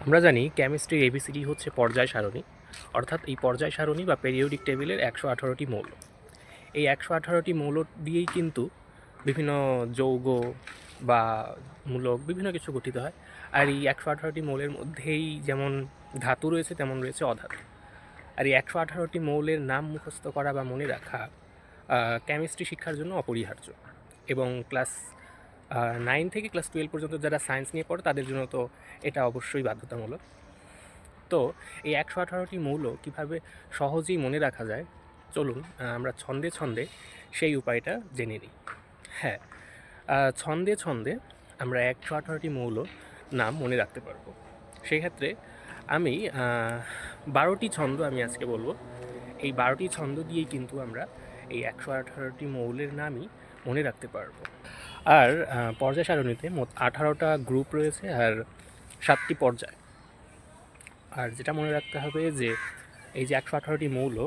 আমরা জানি কেমিস্ট্রির এবিসিডি হচ্ছে পর্যায় সারণী, অর্থাৎ এই পর্যায় সারণী বা পেরিওডিক টেবিলের 118টি মৌল। এই 118টি মৌল দিয়েই কিন্তু বিভিন্ন যৌগ বা মূলক বিভিন্ন কিছু গঠিত হয়। আর এই 118টি মৌলের মধ্যেই যেমন ধাতু রয়েছে তেমন রয়েছে অধাতু। আর এই 118টি মৌলের নাম মুখস্থ করা বা মনে রাখা কেমিস্ট্রি শিক্ষার জন্য অপরিহার্য। এবং ক্লাস 9 থেকে ক্লাস 12 পর্যন্ত যারা সায়েন্স নিয়ে পড়ে তাদের জন্য তো এটা অবশ্যই বাধ্যতামূলক। তো এই 118টি মৌল কীভাবে সহজেই মনে রাখা যায়, চলুন আমরা ছন্দে ছন্দে সেই উপায়টা জেনে নিই। হ্যাঁ, ছন্দে ছন্দে আমরা 118টি মৌল নাম মনে রাখতে পারবো। সেক্ষেত্রে আমি 12টি ছন্দ আমি আজকে বলবো। এই 12টি ছন্দ দিয়েই কিন্তু আমরা এই 118টি মৌলের নামই মনে রাখতে পারবো। আর পর্যায় সারণীতে মোট 18টা গ্রুপ রয়েছে আর 7টি পর্যায়। আর যেটা মনে রাখতে হবে যে এই যে 118টি মৌল,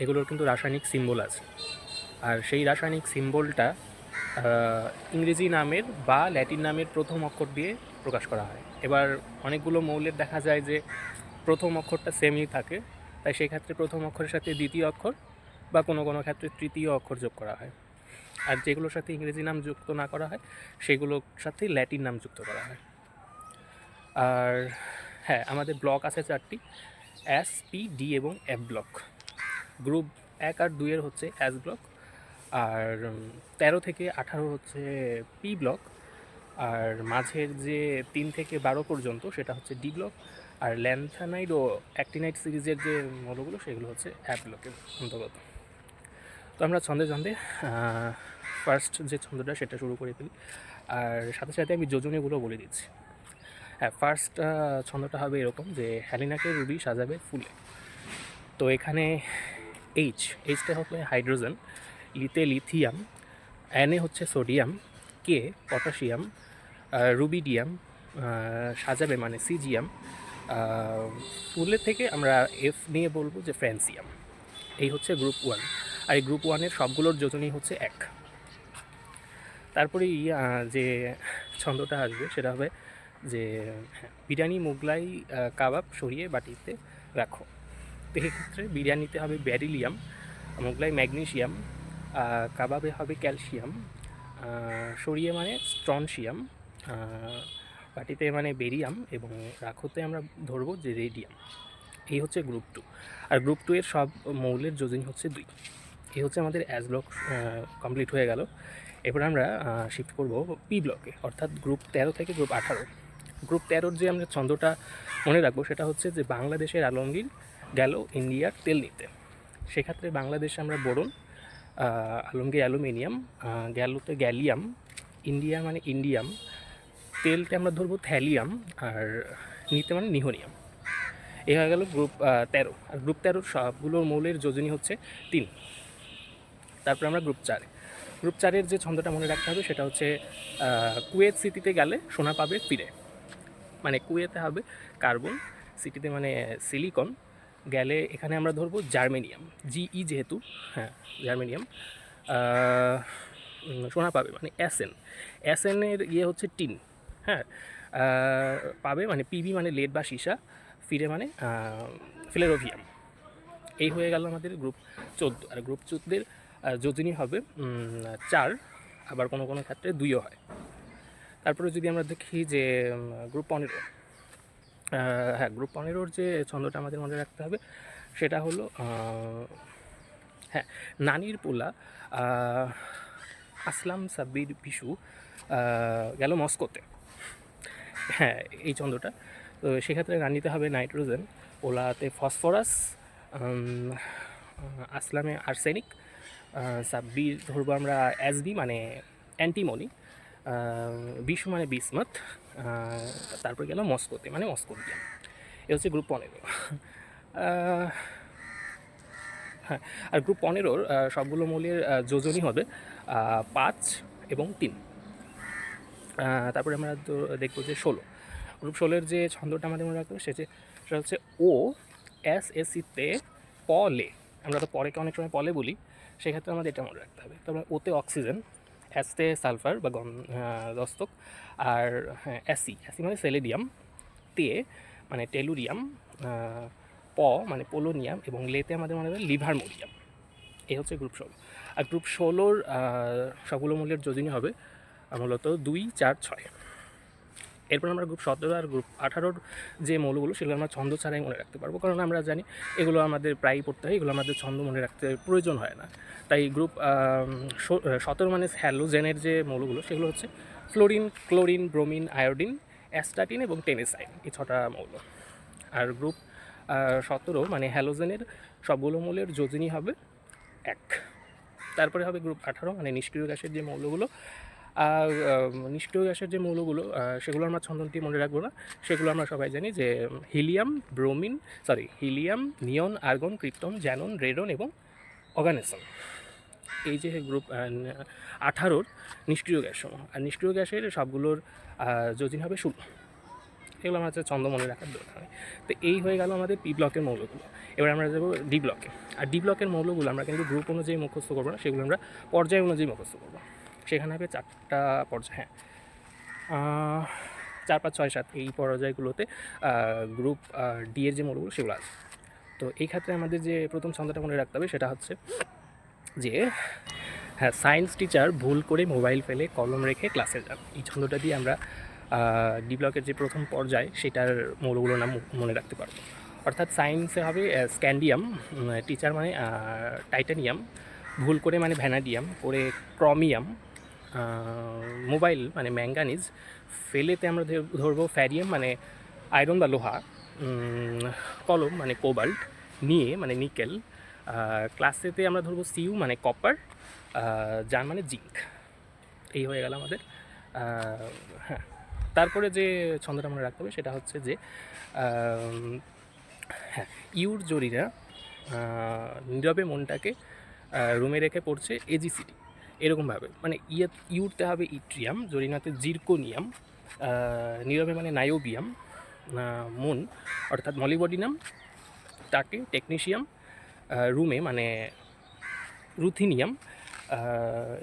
এগুলোর কিন্তু রাসায়নিক সিম্বল আছে। আর সেই রাসায়নিক সিম্বলটা ইংরেজি নামের বা ল্যাটিন নামের প্রথম অক্ষর দিয়ে প্রকাশ করা হয়। এবার অনেকগুলো মৌলের দেখা যায় যে প্রথম অক্ষরটা সেমই থাকে, তাই সেই ক্ষেত্রে প্রথম অক্ষরের সাথে দ্বিতীয় অক্ষর বা কোনো কোনো ক্ষেত্রে তৃতীয় অক্ষর যোগ করা হয়। আর যেগুলোর সাথে ইংরেজি নাম যুক্ত না করা হয় সেগুলোর সাথে ল্যাটিন নাম যুক্ত করা হয়। আর হ্যাঁ, আমাদের ব্লক আছে 4টি, এস, পি, ডি এবং এফ ব্লক। গ্রুপ 1 আর 2 এর হচ্ছে এস ব্লক, আর 13 থেকে 18 হচ্ছে পি ব্লক, আর মাঝের যে 3 থেকে 12 পর্যন্ত সেটা হচ্ছে ডি ব্লক, আর ল্যান্থানাইড ও অ্যাক্টিনাইড সিরিজের যে মৌলগুলো সেগুলো হচ্ছে এফ ব্লকের অন্তর্গত। তো আমরা ছন্দে ছন্দে ফার্স্ট যে ছন্দটা সেটা শুরু করে ফেলি, আর সাথে সাথে আমি যোজনীগুলো বলে দিচ্ছি। হ্যাঁ, ফার্স্ট ছন্দটা হবে এরকম যে হেলিনাকে রুবি সাজাবে ফুলে। তো এখানে এইচটা হবে হাইড্রোজেন, লিতে লিথিয়াম, এনে হচ্ছে সোডিয়াম, কে পটাশিয়াম, রুবিডিয়াম, সাজাবে মানে সিজিয়াম, ফুলের থেকে আমরা এফ নিয়ে বলবো যে ফ্রান্সিয়াম। এই হচ্ছে গ্রুপ 1। আর এই গ্রুপ 1-এর সবগুলোর যোজনী হচ্ছে 1। তারপরেই যে ছন্দটা আসবে সেটা হবে যে বিরিয়ানি মোগলাই কাবাব সরিয়ে বাটিতে রাখো। তো এক্ষেত্রে বিরিয়ানিতে হবে ব্যারিলিয়াম, মোগলাই ম্যাগনেশিয়াম, কাবাবে হবে ক্যালসিয়াম, সরিয়ে মানে স্ট্রনশিয়াম, বাটিতে মানে বেরিয়াম এবং রাখোতে আমরা ধরবো যে রেডিয়াম। এই হচ্ছে গ্রুপ 2। আর গ্রুপ 2 এর সব মৌলের যোজনী হচ্ছে 2। এই হচ্ছে আমাদের অ্যাস ব্লক কমপ্লিট হয়ে গেল। এরপর আমরা শিফট করব পি ব্লকে, অর্থাৎ গ্রুপ 13 থেকে গ্রুপ 18। গ্রুপ 13-র যে আমরা ছন্দটা মনে রাখবো সেটা হচ্ছে যে বাংলাদেশের আলমগীর গেল ইন্ডিয়ার তেল নিতে। সেক্ষেত্রে বাংলাদেশে আমরা বোরন, আলমগীর অ্যালুমিনিয়াম, গেলোতে গ্যালিয়াম, ইন্ডিয়া মানে ইন্ডিয়াম, তেলতে আমরা ধরবো থ্যালিয়াম, আর নিতে মানে নিহোনিয়াম। এই হয়ে গেল গ্রুপ 13। আর গ্রুপ 13-র সবগুলোর মৌলের যোজনী হচ্ছে 3। তারপর আমরা গ্রুপ 4। গ্রুপ 4-এর যে ছন্দটা মনে রাখতে হবে সেটা হচ্ছে কুয়েত সিটিতে গেলে সোনা পাবে ফিরে। মানে কুয়েতে হবে কার্বন, সিটিতে মানে সিলিকন, গেলে এখানে আমরা ধরবো জার্মেনিয়াম, জিই যেহেতু, হ্যাঁ জার্মেনিয়াম, সোনা পাবে মানে এসএনের ইয়ে হচ্ছে টিন, হ্যাঁ, পাবে মানে পিবি মানে লেড বা সীসা, ফিরে মানে ফিলেরোভিয়াম। এই হয়ে গেল আমাদের গ্রুপ 14। আর গ্রুপ 14-এর যোজনী হবে 4, আবার কোনো কোনো ক্ষেত্রে 2ও হয়। তারপরে যদি আমরা দেখি যে গ্রুপ 15, হ্যাঁ গ্রুপ 15-র যে ছন্দটা আমাদের মনে রাখতে হবে সেটা হলো হ্যাঁ, নানির পোলা আসলাম সাব্বির বিশু গেল মস্কোতে। হ্যাঁ, এই ছন্দটা। তো সেক্ষেত্রে রানিতে হবে নাইট্রোজেন, পোলাতে ফসফরাস, আসলামে আর্সেনিক, সাব্বির ধরবো আমরা এসবি মানে অ্যান্টিমনি, বিশু মানে বিসমত, তারপর গেল মস্কোতে মানে মস্কোভিয়াম। এ হচ্ছে গ্রুপ 15। হ্যাঁ, আর গ্রুপ 15-র সবগুলো মৌলের যোজনী হবে 5 এবং 3। তারপরে আমরা তো দেখবো যে 16। গ্রুপ 16-এর যে ছন্দটা আমাদের মনে রাখতে হবে সেটা হচ্ছে ও এস এসিতে পলে। আমরা তো পরেকে অনেক সময় পলে বলি, সেক্ষেত্রে আমাদের এটা মনে রাখতে হবে। তারপরে ওতে অক্সিজেন, অ্যাসতে সালফার বা দস্তক, আর হ্যাঁ অ্যাসি মানে সেলেডিয়াম, তে মানে টেলুরিয়াম, প মানে পোলোনিয়াম, এবং লেতে আমাদের মনে হবে লিভারমোরিয়াম। এই হচ্ছে গ্রুপ 16। আর গ্রুপ 16-র সবগুলো মূল্যের যোজনী হবে মূলত 2, 4, 6। এরপর আমরা গ্রুপ 17 আর গ্রুপ 18-র যে মৌলগুলো সেগুলো আমরা ছন্দ ছাড়াই মনে রাখতে পারবো, কারণ আমরা জানি এগুলো আমাদের প্রায়ই পড়তে হয়, এগুলো আমাদের ছন্দ মনে রাখতে প্রয়োজন হয় না। তাই গ্রুপ 17 মানে হ্যালোজেনের যে মৌলগুলো সেগুলো হচ্ছে fluorine, chlorine, bromine, iodine, astatine এবং টেনেসাইন, এই 6টা মৌল। আর গ্রুপ 17 মানে হ্যালোজেনের সবগুলো মৌলের যোজনী হবে 1। তারপরে হবে গ্রুপ 18 মানে নিষ্ক্রিয় গ্যাসের যে মৌলগুলো। নিষ্ক্রিয় গ্যাসের যে মৌলগুলো সেগুলো আমরা ছন্দটি মনে রাখবো না, সেগুলো আমরা সবাই জানি যে হিলিয়াম, নিয়ন, আর্গন, ক্রিপ্টন, জ্যানন, রেডন এবং অর্গানেসন। এই যে গ্রুপ 18-র নিষ্ক্রিয় গ্যাস সমূহ। আর নিষ্ক্রিয় গ্যাসের সবগুলোর যোজনী হবে 16। এগুলো আমার হচ্ছে ছন্দ মনে রাখার দরকার হয়। তো এই হয়ে গেল আমাদের পি ব্লকের মৌলগুলো। এবার আমরা যাবো ডি ব্লকে। আর ডি ব্লকের মৌলগুলো আমরা কিন্তু গ্রুপ অনুযায়ী মুখস্থ করবো না, সেগুলো আমরা পর্যায় অনুযায়ী মুখস্থ করবো। সেখানে হবে 4টা পর্যায়, হ্যাঁ, 4, 5, 6, 7 এই পর্যায়গুলোতে গ্রুপ ডি এর যে মৌলগুলো সেগুলো আছে। তো এই ক্ষেত্রে আমাদের যে প্রথম ছন্দটা মনে রাখতে হবে সেটা হচ্ছে যে, হ্যাঁ, সায়েন্স টিচার ভুল করে মোবাইল ফেলে কলম রেখে ক্লাসে যান। এই ছন্দটা দিয়ে আমরা ডি ব্লকের যে প্রথম পর্যায় সেটার মৌলগুলোর নাম মনে রাখতে পারবো। অর্থাৎ সায়েন্সে হবে স্ক্যান্ডিয়াম, টিচার মানে টাইটানিয়াম, ভুল করে মানে ভ্যানাডিয়াম, করে ক্রমিয়াম, মোবাইল মানে ম্যাঙ্গানিজ, ফেলেতে আমরা ধরবো ফ্যারিয়াম মানে আয়রন বা লোহা, কলম মানে কোবাল্ট, নিয়ে মানে নিকেল, ক্লাসেতে আমরা ধরবো সিউ মানে কপার, যার মানে জিঙ্ক। এই হয়ে গেল আমাদের। হ্যাঁ, তারপরে যে ছন্দটা মনে রাখতে হবে সেটা হচ্ছে যে, হ্যাঁ, ইউর জরিরা নীরবে মনটাকে রুমে রেখে পড়ছে এজিসিডি, এরকমভাবে মানে ইউরতে হবে ইট্রিয়াম, জরিনাতে জিরকোনিয়াম, নীরবে মানে নায়োবিয়াম, মন অর্থাৎ মলিবডিনাম, তাকে টেকনিশিয়াম, রুমে মানে রুথিনিয়াম,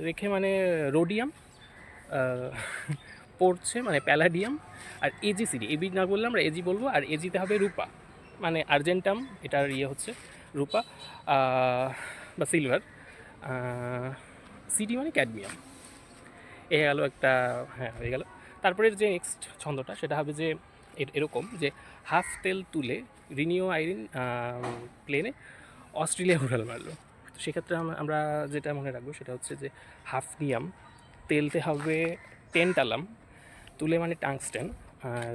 রেখে মানে রোডিয়াম, পড়ছে মানে প্যালাডিয়াম। আর এজিসিডি, এবি না বললে আমরা এজি বলবো, আর এজিতে হবে রূপা মানে আর্জেন্টাম, এটার হচ্ছে রূপা বা সিলভার, সিডি মানে ক্যাডমিয়াম। এ গেল একটা, হ্যাঁ, হয়ে গেল। তারপরে যে নেক্সট ছন্দটা সেটা হবে যে এরকম যে, হাফ তেল তুলে রিনিও আইরিন প্লেনে অস্ট্রেলিয়া উড়াল মারলো। তো সেক্ষেত্রে আমরা যেটা মনে রাখবো সেটা হচ্ছে যে, হাফনিয়াম, তেলতে হবে টেন্টালাম, তুলে মানে টাংস্টেন,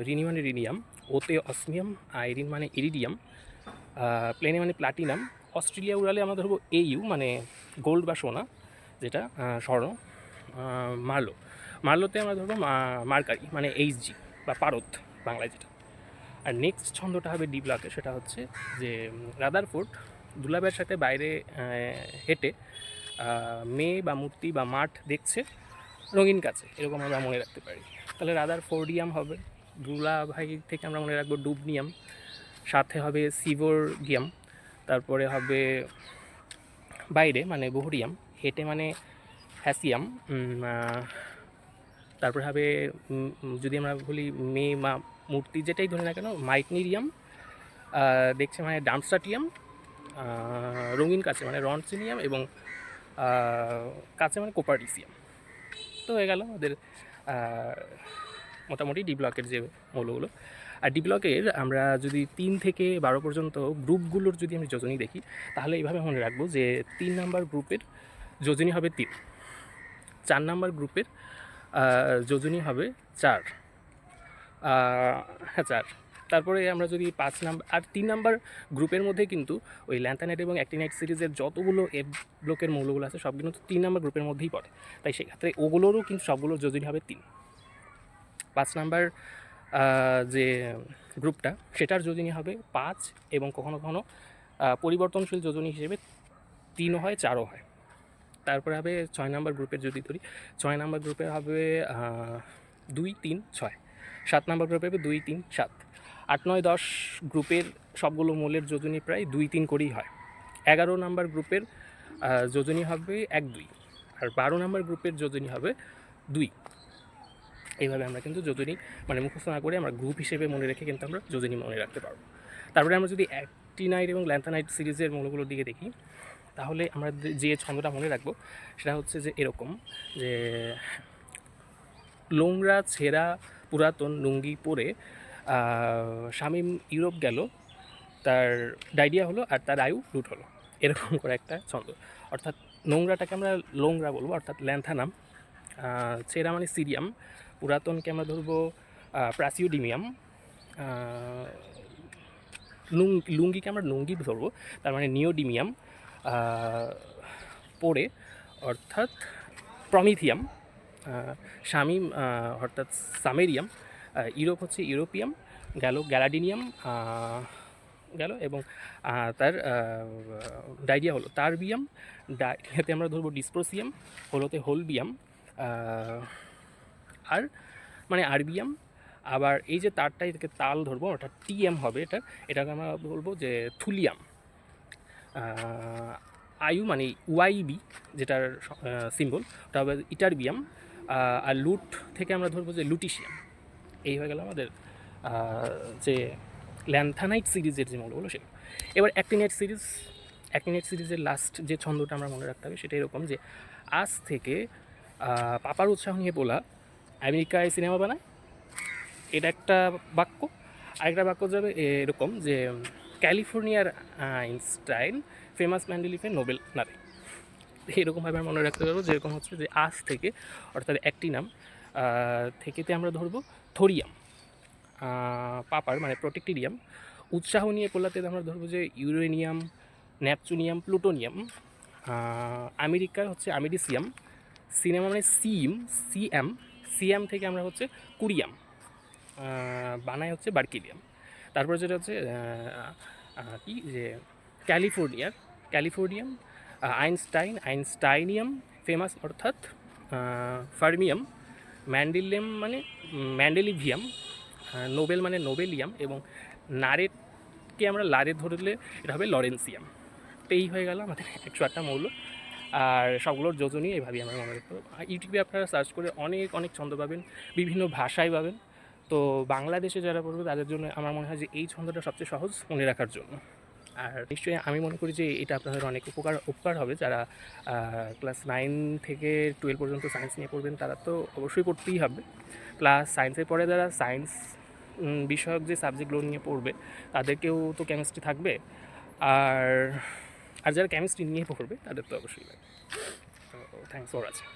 রিনি মানে রিনিয়াম, ওতে অসমিয়াম, আইরিন মানে ইরিডিয়াম, প্লেনে মানে প্লাটিনাম, অস্ট্রেলিয়া উড়ালে আমরা ধরবো এইউ মানে গোল্ড বা সোনা, যেটা স্বর্ণ, মার্লোতে আমরা ধরবো মার্কারি মানে এইচজি বা পারদ বাংলায় যেটা। আর নেক্সট ছন্দটা হবে ডি ব্লকে, সেটা হচ্ছে যে, রাদারফোর্ড দুলাবের সাথে বাইরে হেঁটে মেয়ে বা মূর্তি বা মাঠ দেখছে রঙিন কাছে, এরকম আমরা মনে রাখতে পারি। তাহলে রাদারফোর্ডিয়াম হবে, দুলাভাই থেকে আমরা মনে রাখবো ডুবনিয়াম, সাথে হবে সিভোরগিয়াম, তারপরে হবে বাইরে মানে বোহরিয়াম, হেঁটে মানে হ্যাসিয়াম, তারপরে হবে যদি আমরা বলি মেয়ে বা মূর্তি যেটাই ধরে না কেন মাইটনিরিয়াম, দেখছে মানে ডামস্টাটিয়াম, রঙিন কাছে মানে রনসিনিয়াম, এবং কাছে মানে কোপারডিসিয়াম। তো হয়ে গেল আমাদের মোটামুটি ডি ব্লকের যে মৌলগুলো। আর ডি ব্লকের আমরা যদি 3 থেকে 12 পর্যন্ত গ্রুপগুলোর যদি আমি যোজনী দেখি তাহলে এইভাবে মনে রাখবো যে, 3 নাম্বার গ্রুপের যোজনী হবে 3, 4 নাম্বার গ্রুপের যোজনী হবে 4, হ্যাঁ 4। তারপরে আমরা যদি 5 নাম্বার আর 3 নাম্বার গ্রুপের মধ্যে কিন্তু ওই ল্যান্থানাইট এবং অ্যাক্টিনাইট সিরিজের যতগুলো এফ ব্লকের মৌলগুলো আছে সব কিন্তু 3 নাম্বার গ্রুপের মধ্যেই পড়ে, তাই সেক্ষেত্রে ওগুলোরও কিন্তু সবগুলোর যোজনী হবে 3। 5 নাম্বার যে গ্রুপটা সেটার যোজনী হবে 5, এবং কখনো কখনো পরিবর্তনশীল যোজনী হিসেবে 3ও হয়, 4ও হয়। তারপরে হবে 6 নাম্বার গ্রুপের যদি ধরি, 6 নাম্বার গ্রুপে হবে 2, 3, 6। 7 নাম্বার গ্রুপে হবে 2, 3, 7। 8, 9, 10 গ্রুপের সবগুলো মৌলের যোজনী প্রায় 2, 3 করেই হয়। 11 নাম্বার গ্রুপের যোজনী হবে 1, 2, আর 12 নাম্বার গ্রুপের যোজনী হবে 2। এইভাবে আমরা কিন্তু যোজনী মানে মুখস্থ না করে আমরা গ্রুপ হিসেবে মনে রেখে কিন্তু আমরা যোজনী মনে রাখতে পারবো। তারপরে আমরা যদি অ্যাক্টিনাইট এবং ল্যান্থানাইট সিরিজের মৌলগুলোর দিকে দেখি, তাহলে আমরা যে ছন্দটা মনে রাখবো সেটা হচ্ছে যে এরকম, যে লোংরা ছেঁড়া পুরাতন লুঙ্গি পরে শামীম ইউরোপ গেল, তার ডায়রিয়া হলো আর তার আয়ু লুট হলো, এরকম করে একটা ছন্দ। অর্থাৎ নোংরাটাকে আমরা লোংরা বলবো, অর্থাৎ ল্যান্থানাম। ছেঁড়া মানে সিরিয়াম, পুরাতনকে আমরা ধরবো প্রাসিওডিমিয়াম, লুঙ্গিকে আমরা লুঙ্গি ধরবো, তার মানে নিওডিমিয়াম। পরে অর্থাৎ প্রমিথিয়াম, শামিম অর্থাৎ সামেরিয়াম, ইউরোপ হচ্ছে ইউরোপিয়াম, গেল গ্যালাডিনিয়াম গেল, এবং তার ডায়রিয়া হলো টারবিয়াম, ডায়রিয়াতে আমরা ধরবো ডিসপ্রোসিয়াম, হলোতে হোলবিয়াম, আর মানে আরবিয়াম। আবার এই যে তারটাই থেকে তাল ধরবো, ওটা টিএম হবে, এটাকে আমরা বলবো যে থুলিয়াম। আয়ু মানে ওয়াইবি যেটার সিম্বল, ওটা হবে ইটারবিয়াম। আর লুট থেকে আমরা ধরবো যে লুটিশিয়াম। এই হয়ে গেল আমাদের যে ল্যান্থানাইট সিরিজের যে মৌলগুলো সেগুলো। এবার অ্যাক্টিনাইট সিরিজের লাস্ট যে ছন্দটা আমরা মনে রাখতে হবে সেটা এরকম, যে আজ থেকে পাপার উৎসাহ নিয়ে বলা আমেরিকায় সিনেমা বানায়, এটা একটা বাক্য। আরেকটা বাক্য যাবে এরকম, যে ক্যালিফোর্নিয়ার আইনস্টাইন ফেমাস ম্যান্ডেলিফে নোবেল না দেয়। এরকমভাবে আমরা মনে রাখতে পারবো, যেরকম হচ্ছে যে আজ থেকে অর্থাৎ অ্যাক্টিনাম থেকেতে আমরা ধরবো থোরিয়াম, পাপার মানে প্রোটেক্টেরিয়াম। উৎসাহ নিয়ে পোলাতে আমরা ধরবো যে ইউরেনিয়াম, নেপচুনিয়াম, প্লুটোনিয়াম। আমেরিকায় হচ্ছে আমেরিসিয়াম, সিনেমা মানে সিএম থেকে আমরা হচ্ছে কুরিয়াম, বানায় হচ্ছে বার্কিলিয়াম। তারপরে যেটা হচ্ছে কি যে ক্যালিফোর্নিয়াম, আইনস্টাইনিয়াম ফেমাস অর্থাৎ ফার্মিয়াম, ম্যান্ডেলিয়াম মানে ম্যান্ডেলিভিয়াম, নোবেল মানে নোবেলিয়াম, এবং নারেটকে আমরা লারে ধরলে এটা হবে লরেন্সিয়াম। তো এই হয়ে গেল আমাদের 108টা মৌল। আর সবগুলোর যোজনী এভাবেই আমরা মনে রাখতে পারবো। ইউটিউবে আপনারা সার্চ করে অনেক অনেক ছন্দ পাবেন, বিভিন্ন ভাষায় পাবেন। তো বাংলাদেশে যারা পড়বে তাদের জন্য আমার মনে হয় যে এই ছন্দটা সবচেয়ে সহজ মনে রাখার জন্য। আর নিশ্চয়ই আমি মনে করি যে এটা আপনাদের অনেক উপকার হবে। যারা ক্লাস 9 থেকে 12 পর্যন্ত সায়েন্স নিয়ে পড়বেন তারা তো অবশ্যই পড়তেই হবে। প্লাস সায়েন্সের পরে যারা সায়েন্স বিষয়ক যে সাবজেক্টগুলো নিয়ে পড়বে তাদেরকেও তো কেমিস্ট্রি থাকবে, আর যারা কেমিস্ট্রি নিয়ে পড়বে তাদের তো অবশ্যই লাগবে। তো থ্যাংকস ফর ওয়াচিং।